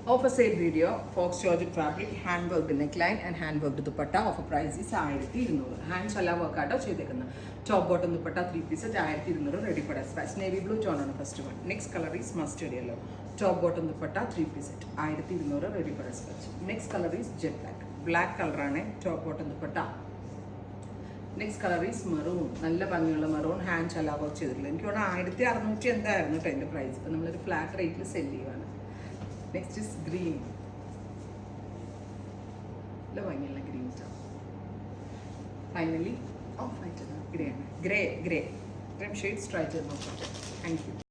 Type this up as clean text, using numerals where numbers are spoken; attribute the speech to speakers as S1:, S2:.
S1: Offer sale video, Fox Georgette fabric, hand worked neckline and hand worked dupatta. Offer price is 1200. Hands alla work out chedekunna. Top bottom dupatta 3 pieces 1200 ready for dispatch. Navy blue John on first one. Next color is mustard yellow. Top bottom dupatta 3 pieces 1200 ready for dispatch. Next color is jet black. Black color aane top bottom dupatta. Next color is maroon. Nalla bangiyulla maroon hands alla work cheyidilla. Enikku 1600 എന്തായിരുന്നു അതിന്റെ price. അപ്പോൾ നമ്മൾ ഒരു flat റേറ്റിൽ cell ചെയ്യുവാണ്. Next is green. Green top. Finally, off-white. Grey. Trim shades, try to. Thank you.